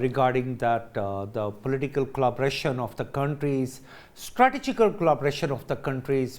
regarding that the political collaboration of the countries strategical collaboration of the countries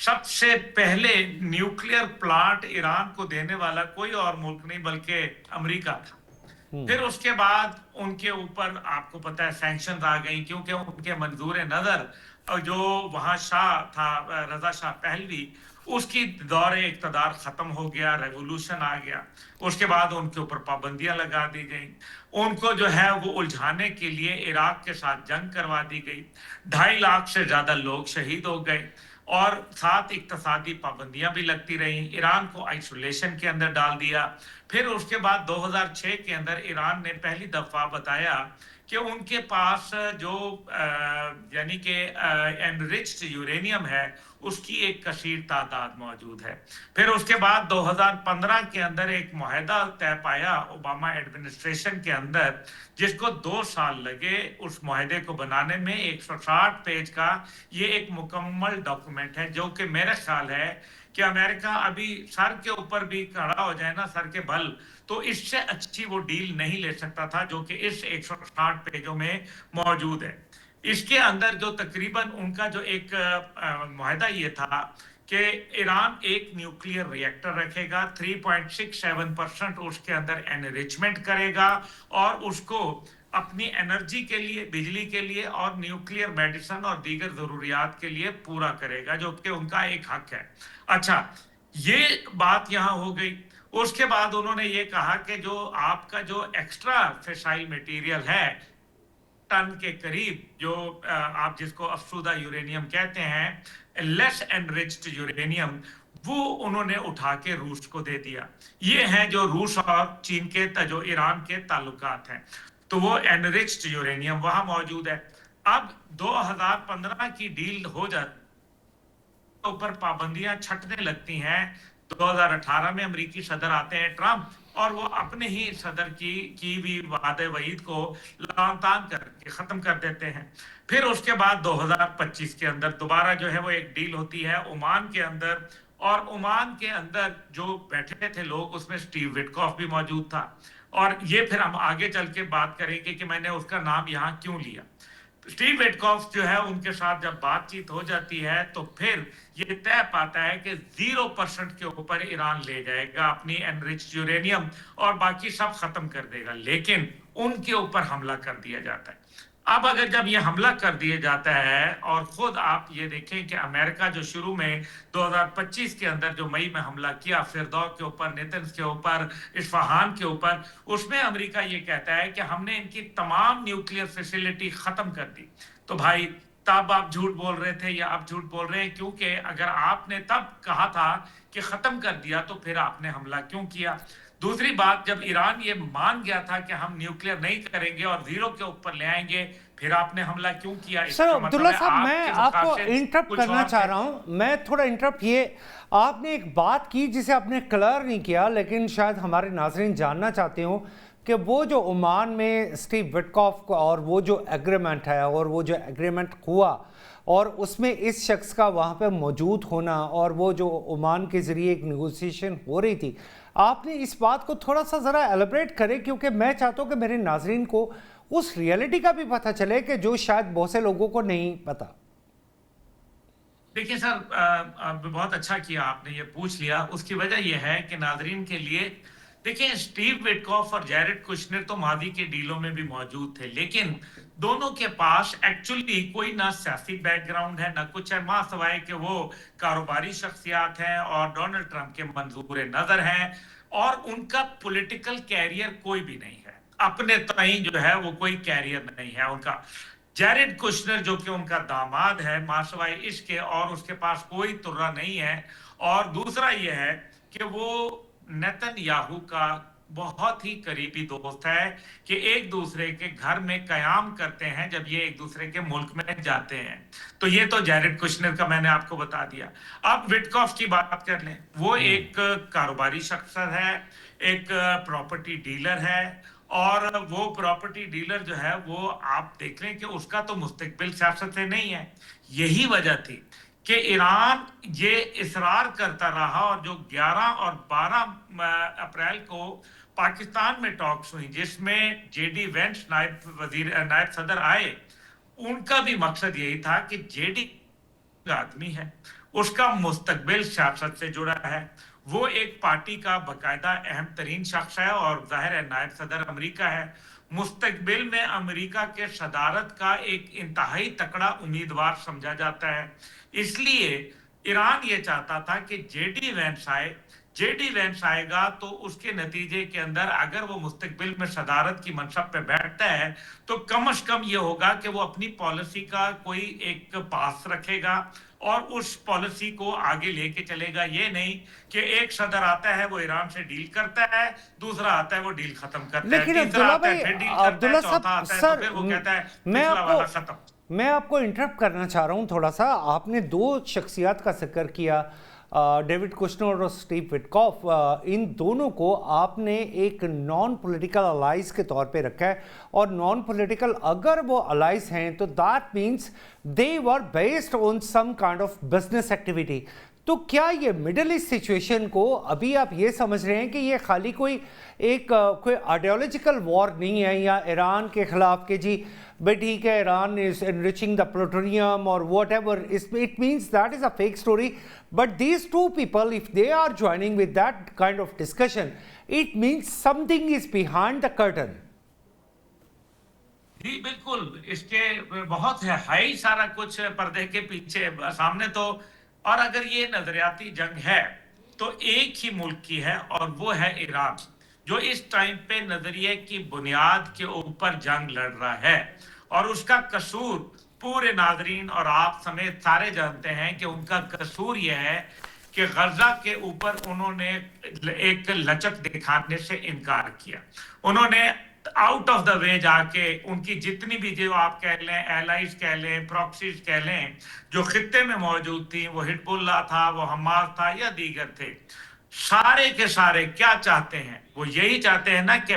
سب سے پہلے nuclear plant Iran کو دینے والا کوئی اور ملک نہیں بلکہ امریکہ تھا. پھر اس کے بعد ان کے اوپر آپ کو پتا ہے سینکشن آ گئی کیونکہ ان کے منظور نظر جو وہاں شاہ تھا رضا شاہ پہلوی اس کی دور اقتدار ختم ہو گیا, ریولوشن آ گیا. اس کے بعد ان کے اوپر پابندیاں لگا دی گئیں, ان کو جو ہے وہ الجھانے کے لیے عراق کے ساتھ جنگ کروا دی گئی, 2.5 لاکھ سے زیادہ لوگ شہید ہو گئے اور ساتھ اقتصادی پابندیاں بھی لگتی رہیں, ایران کو آئسولیشن کے اندر ڈال دیا. پھر اس کے بعد 2006 کے اندر ایران نے پہلی دفعہ بتایا کہ ان کے پاس جو یعنی کہ انریچڈ یورینیم ہے اس کی ایک کثیر تعداد موجود ہے. پھر اس کے بعد 2015 کے اندر ایک معاہدہ طے پایا اوباما ایڈمنسٹریشن کے اندر, جس کو 2 سال لگے اس معاہدے کو بنانے میں. 160 پیج کا یہ ایک مکمل ڈاکومنٹ ہے جو کہ میرا خیال ہے کہ امریکہ ابھی سر کے اوپر بھی کھڑا ہو جائے نا, سر کے بل, تو اس سے اچھی وہ ڈیل نہیں لے سکتا تھا جو کہ اس 160 پیجوں میں موجود ہے. اس کے اندر جو تقریباً ان کا جو ایک معاہدہ یہ تھا کہ ایران ایک نیوکلیئر ری ایکٹر رکھے گا, 3.67% اس کے اندر انریچمنٹ کرے گا اور اس کو اپنی انرجی کے لیے, بجلی کے لیے اور نیوکلیئر میڈیسن اور دیگر ضروریات کے لیے پورا کرے گا جو کہ ان کا ایک حق ہے. اچھا, یہ بات یہاں ہو گئی. اس کے بعد انہوں نے یہ کہا کہ جو آپ کا جو ایکسٹرا فیسائل میٹیریل ہے ٹن کے قریب, جو آپ جس کو افسودہ یورینیم کہتے ہیں, لیس انریچڈ یورینیم, وہ انہوں نے اٹھا کے روس کو دے دیا. یہ ہیں جو روس اور چین کے جو ایران کے تعلقات ہیں, تو وہ انریچڈ یورینیم وہاں موجود ہے. اب 2015 کی ڈیل ہو جاتی, اوپر پابندیاں چھٹنے لگتی ہیں. 2018 میں امریکی صدر آتے ہیں ٹرمپ, اور وہ اپنے ہی صدر کی بھی وعدہ وعید کو لعن طعن کر کے ختم کر دیتے ہیں. پھر اس کے بعد 2025 کے اندر دوبارہ جو ہے وہ ایک ڈیل ہوتی ہے عمان کے اندر, اور عمان کے اندر جو بیٹھے تھے لوگ اس میں سٹیو وٹکوف بھی موجود تھا. اور یہ پھر ہم آگے چل کے بات کریں گے کہ میں نے اس کا نام یہاں کیوں لیا. سٹیو وٹکوف جو ہے ان کے ساتھ جب بات چیت ہو جاتی ہے تو پھر یہ طے پاتا ہے کہ 0% کے اوپر ایران لے جائے گا اپنی انریچڈ یورینیم اور باقی سب ختم کر دے گا, لیکن ان کے اوپر حملہ کر دیا جاتا ہے. اب اگر جب یہ حملہ کر دیا جاتا ہے, اور خود آپ یہ دیکھیں کہ امریکہ جو شروع میں 2025 کے اندر جو مئی میں حملہ کیا فردو کے اوپر, نیتنز کے اوپر, اصفہان کے اوپر, اس میں امریکہ یہ کہتا ہے کہ ہم نے ان کی تمام نیوکلیئر فیسلٹی ختم کر دی. تو بھائی تب آپ جھوٹ بول رہے تھے یا آپ جھوٹ بول رہے ہیں, کیونکہ اگر آپ نے تب کہا تھا کہ ختم کر دیا تو پھر آپ نے حملہ کیوں کیا. دوسری بات, جب ایران یہ مان گیا تھا کہ ہم نیوکلیئر نہیں کریں گے اور 0 کے اوپر لے آئیں گے, پھر آپ نے حملہ کیوں کیا. سر عبداللہ صاحب, میں آپ کو انٹرپٹ کرنا چاہ رہا ہوں, میں تھوڑا انٹرپٹ, یہ آپ نے ایک بات کی جسے آپ نے کلیئر نہیں کیا, لیکن شاید ہمارے ناظرین جاننا چاہتے ہوں کہ وہ جو عمان میں سٹیو وٹکوف کو اور وہ جو ایگریمنٹ ہے اور وہ جو ایگریمنٹ ہوا اور اس میں اس شخص کا وہاں پہ موجود ہونا اور وہ جو عمان کے ذریعے ایک نیگوسیشن ہو رہی تھی, آپ نے اس بات کو تھوڑا سا ذرا ایلیبریٹ کرے, کیونکہ میں چاہتا ہوں کہ میرے ناظرین کو اس ریئلٹی کا بھی پتہ چلے کہ جو شاید بہت سے لوگوں کو نہیں پتا. دیکھیں سر, بہت اچھا کیا آپ نے یہ پوچھ لیا. اس کی وجہ یہ ہے کہ ناظرین کے لیے دیکھیں, سٹیو وٹکوف اور جیرڈ کشنر تو ماضی کے ڈیلوں میں بھی موجود تھے, لیکن دونوں کے پاس ایکچولی کوئی نہ سیاسی بیک گراؤنڈ ہے نہ کچھ ہے, ماں سوائے کہ وہ کاروباری شخصیات ہیں اور ڈونلڈ ٹرمپ کے منظور نظر ہیں, اور ان کا پولیٹیکل کیریئر کوئی بھی نہیں ہے, اپنے تئیں جو ہے وہ کوئی کیریئر نہیں ہے ان کا. جیرڈ کشنر جو کہ ان کا داماد ہے, ماں سوائے اس کے اور اس کے پاس کوئی ترہ نہیں ہے. اور دوسرا یہ ہے کہ وہ نیتن یاہو کا بہت ہی قریبی دوست ہے کہ ایک دوسرے کے گھر میں قیام کرتے ہیں جب یہ ایک دوسرے کے ملک میں جاتے ہیں. تو یہ تو جیرڈ کشنر کا میں نے آپ کو بتا دیا. اب وٹکوف کی بات کر لیں, وہ ایک کاروباری شخص ہے, ایک پراپرٹی ڈیلر ہے, اور وہ پراپرٹی ڈیلر جو ہے وہ آپ دیکھ لیں کہ اس کا تو مستقبل سیاست سے نہیں ہے. یہی وجہ تھی کہ ایران یہ اصرار کرتا رہا, اور جو 11 اور 12 اپریل کو پاکستان میں ٹاکس ہوئی جس میں جے ڈی وینس نائب صدر آئے, ان کا بھی مقصد یہی تھا کہ جے ڈی آدمی ہے, اس کا مستقبل سیاست سے جڑا ہے. وہ ایک پارٹی کا باقاعدہ اہم ترین شخص ہے اور ظاہر ہے نائب صدر امریکہ ہے. مستقبل میں امریکہ کے صدارت کا ایک انتہائی تکڑا امیدوار سمجھا جاتا ہے. اس لیے ایران یہ چاہتا تھا کہ جے ڈی وینس آئے گا تو اس کے نتیجے کے اندر اگر وہ مستقبل میں صدارت کی منصب پہ بیٹھتا ہے تو کم از کم یہ ہوگا کہ وہ اپنی پالیسی کا کوئی ایک پاس رکھے گا اور اس پالیسی کو آگے لے کے چلے گا. یہ نہیں کہ ایک صدر آتا ہے وہ ایران سے ڈیل کرتا ہے, دوسرا آتا ہے وہ ڈیل ختم کرتا ہے, لیکن تیسرا عبداللہ آتا ہے بھائی, پھر ڈیل کرتا ہے, عبداللہ چوتھا صاحب آتا ہے تو سر, پھر وہ کہتا ہے میں پچھلا آپ والا کو ختم. میں آپ کو انٹرپٹ کرنا چاہ رہا ہوں تھوڑا سا. آپ نے دو شخصیات کا ذکر کیا, ڈیوڈ کشنر اور سٹیو وٹکاف. ان دونوں کو آپ نے ایک نان پولیٹیکل الائز کے طور پہ رکھا ہے, اور نان پولیٹیکل اگر وہ الائز ہیں تو that means they were based on some kind of business activity. تو کیا یہ مڈل ایسٹ سچویشن کو ابھی آپ یہ سمجھ رہے ہیں کہ یہ خالی کوئی آئیڈیالوجیکل وار نہیں ہے, یا ایران کے خلاف کہ جی بھائی ٹھیک ہے Iran is enriching the plutonium اور whatever, it means that is a fake story. But these two people if they are joining with that kind of discussion it means something is behind the curtain. جی بالکل, اس کے بہت ہے ہی سارا کچھ پردے کے پیچھے سامنے تو. اور اگر یہ نظریاتی جنگ ہے تو ایک ہی ملک کی ہے اور وہ ہے ایران, جو اس ٹائم پہ نظریے کی بنیاد کے اوپر جنگ لڑ رہا ہے. اور اس کا قصور پورے ناظرین اور آپ سمیت سارے جانتے ہیں کہ ان کا قصور یہ ہے کہ غزہ کے اوپر انہوں نے ایک لچک دکھانے سے انکار کیا. انہوں نے آؤٹ آف دا وے جا کے ان کی جتنی بھی جو آپ کہہ لیں ایلائز کہہ لیں پراکسیز کہہ لیں جو خطے میں موجود تھیں, وہ حزب اللہ تھا, وہ حماس تھا یا دیگر تھے, سارے کے سارے کیا چاہتے ہیں؟ وہ یہی چاہتے ہیں نا کہ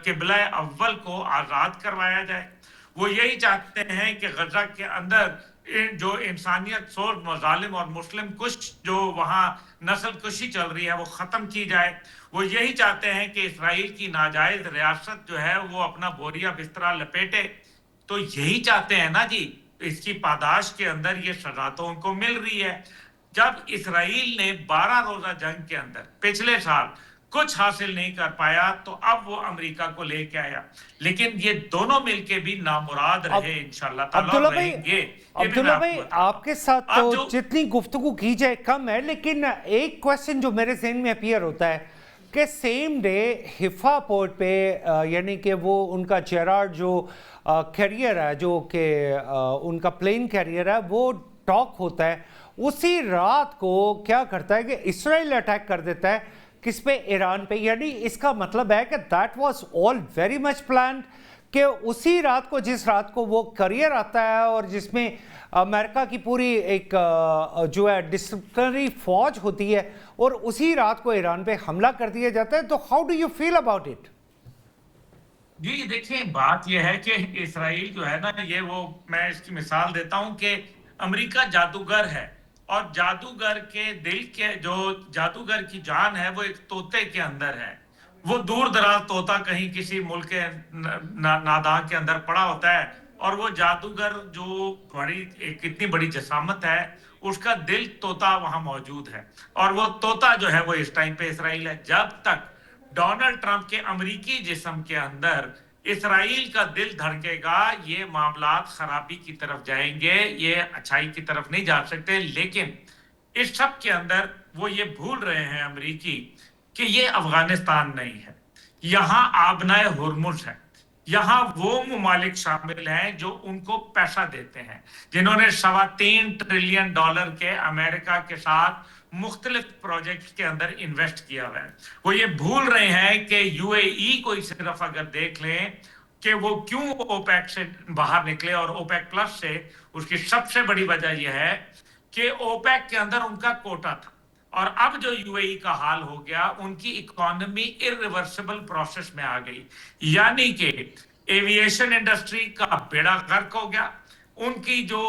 قبلہ اول کو آزاد کروایا جائے. وہ یہی چاہتے ہیں کہ غزہ کے اندر جو انسانیت سوز مظالم اور مسلم کش جو وہاں نسل کشی چل رہی ہے وہ ختم کی جائے. وہ یہی چاہتے ہیں کہ اسرائیل کی ناجائز ریاست جو ہے وہ اپنا بوریا بسترا لپیٹے. تو یہی چاہتے ہیں نا جی, اس کی پاداش کے اندر یہ سزا تو ان کو مل رہی ہے. جب اسرائیل نے 12 روزہ جنگ کے اندر پچھلے سال کچھ حاصل نہیں کر پایا تو اب وہ امریکہ کو لے کے آیا, لیکن یہ دونوں مل کے بھی نامراد رہے انشاءاللہ تعالیٰ رہیں گے. عبداللہ بھائی آپ کے ساتھ تو جتنی گفتگو کی جائے کم ہے, لیکن ایک کویسچن جو میرے ذہن میں اپیئر ہوتا ہے کہ سیم ڈے حفا پورٹ پہ یعنی کہ وہ ان کا جیرارڈ جو کیریئر ہے, جو کہ ان کا پلین کیریئر ہے, وہ ٹاک ہوتا ہے, اسی رات کو کیا کرتا ہے کہ اسرائیل اٹیک کر دیتا ہے کس پہ؟ ایران پہ. یعنی اس کا مطلب ہے کہ that was all very much planned, کہ اسی رات کو جس رات کو وہ کیریئر آتا ہے اور جس میں امریکہ کی پوری ایک جو ہے ڈسپلنری فوج ہوتی ہے, اور اسی رات کو ایران پہ حملہ کر دیا جاتا ہے. تو how do you feel about it? جی دیکھیں, بات یہ ہے کہ اسرائیل جو ہے نا, یہ وہ میں اس کی مثال دیتا ہوں کہ امریکہ جادوگر ہے, اور جادوگر کے دل کے جو جادوگر کی جان ہے وہ ایک طوطے کے اندر ہے. وہ دور دراز طوطا کہیں کسی ملک کے ناداں کے اندر پڑا ہوتا ہے, اور وہ جادوگر جو کتنی بڑی جسامت ہے, اس کا دل طوطا وہاں موجود ہے, اور وہ طوطا جو ہے وہ اس ٹائم پہ اسرائیل ہے. جب تک ڈونلڈ ٹرمپ کے امریکی جسم کے اندر اسرائیل کا دل دھڑکے گا, یہ معاملات خرابی کی طرف جائیں گے, یہ اچھائی کی طرف نہیں جا سکتے. لیکن اس سب کے اندر وہ یہ بھول رہے ہیں امریکی کہ یہ افغانستان نہیں ہے, یہاں آبنائے ہرمز ہے, یہاں وہ ممالک شامل ہیں جو ان کو پیسہ دیتے ہیں, جنہوں نے $3.25 ٹریلین کے امریکہ کے ساتھ مختلف پروجیکٹس کے اندر انویسٹ کیا ہوا ہے. وہ یہ بھول رہے ہیں کہ یو اے ای کو صرف اگر دیکھ لیں کہ وہ کیوں اوپیک سے باہر نکلے, اور اوپیک پلس سے, اس کی سب سے بڑی وجہ یہ ہے کہ اوپیک کے اندر ان کا کوٹا تھا, اور اب جو یو اے ای کا حال ہو گیا, ان کی اکانومی ارریورسبل پروسیس میں آ گئی. یعنی کہ ایوییشن انڈسٹری کا بیڑا غرق ہو گیا, ان کی جو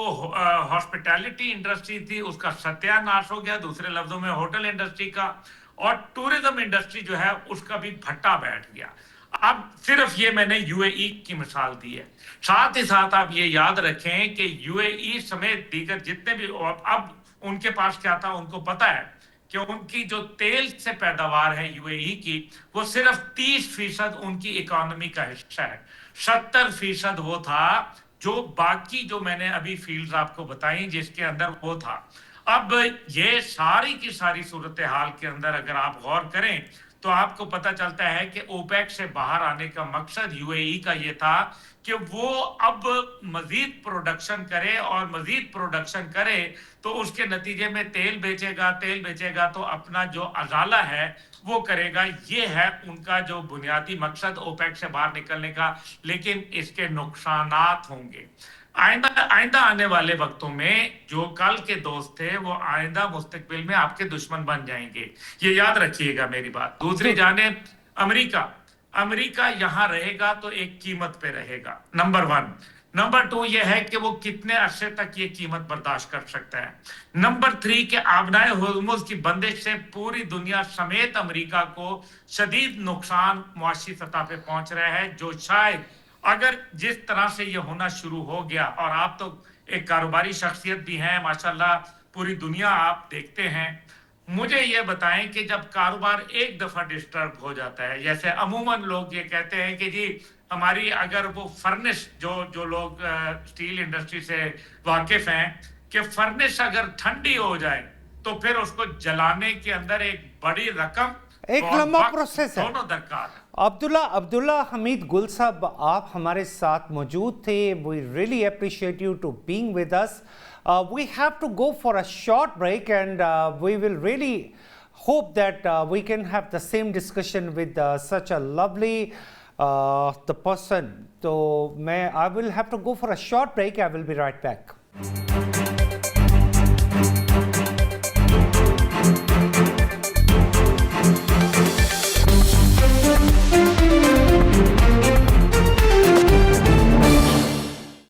ہاسپٹیلٹی انڈسٹری تھی اس کا ستیہ ناش ہو گیا, دوسرے لفظوں میں ہوٹل انڈسٹری کا, اور ٹورزم انڈسٹری جو ہے اس کا بھی بھٹا بیٹھ گیا. اب صرف یہ میں نے یو اے ای کی مثال دی ہے. ساتھ ہی ساتھ آپ یہ یاد رکھیں کہ یو اے ای سمیت دیگر جتنے بھی اب ان کے پاس کیا تھا؟ ان کو پتا ہے کہ ان کی جو تیل سے پیداوار ہے UAE کی، وہ صرف 30% ان کی اکانومی کا حصہ ہے، 70% وہ تھا جو باقی جو میں نے ابھی فیلڈز آپ کو بتائیں جس کے اندر وہ تھا۔ اب یہ ساری کی ساری صورتحال کے اندر اگر آپ غور کریں تو آپ کو پتہ چلتا ہے کہ اوپیک سے باہر آنے کا مقصد UAE کا یہ تھا کہ وہ اب مزید پروڈکشن کرے، اور مزید پروڈکشن کرے تو اس کے نتیجے میں تیل بیچے گا تو اپنا جو ازالہ ہے وہ کرے گا۔ یہ ہے ان کا جو بنیادی مقصد اوپیک سے باہر نکلنے کا، لیکن اس کے نقصانات ہوں گے۔ آئندہ آنے والے وقتوں میں جو کل کے دوست تھے وہ آئندہ مستقبل میں آپ کے دشمن بن جائیں گے، یہ یاد رکھیے گا میری بات۔ دوسری جانب امریکہ یہاں رہے گا تو ایک قیمت پہ رہے گا، نمبر 1۔ نمبر 2 یہ ہے کہ وہ کتنے عرصے تک یہ قیمت برداشت کر سکتا ہے۔ نمبر 3 کہ آبنائے ہرمز کی بندش سے پوری دنیا سمیت امریکہ کو شدید نقصان معاشی سطح پہ پہنچ رہا ہے، جو شاید اگر جس طرح سے یہ ہونا شروع ہو گیا، اور آپ تو ایک کاروباری شخصیت بھی ہیں ماشاءاللہ، پوری دنیا آپ دیکھتے ہیں، مجھے یہ بتائیں کہ جب کاروبار ایک دفعہ ڈسٹرب ہو جاتا ہے، جیسے عموماً لوگ یہ کہتے ہیں کہ جی ہماری اگر وہ فرنس جو لوگ اسٹیل انڈسٹری سے واقف ہیں کہ فرنس اگر ٹھنڈی ہو جائے تو پھر اس کو جلانے کے اندر ایک بڑی رقم ایک لمبا پروسیس ہے۔ دونوں درکار ہے۔ عبداللہ حمید گل صاحب، آپ ہمارے ساتھ موجود تھے۔ We really appreciate you to being with us. We have to go for a short break, and we will really hope that we can have the same discussion with such a lovely the person. So I will have to go for a short break. I will be right back.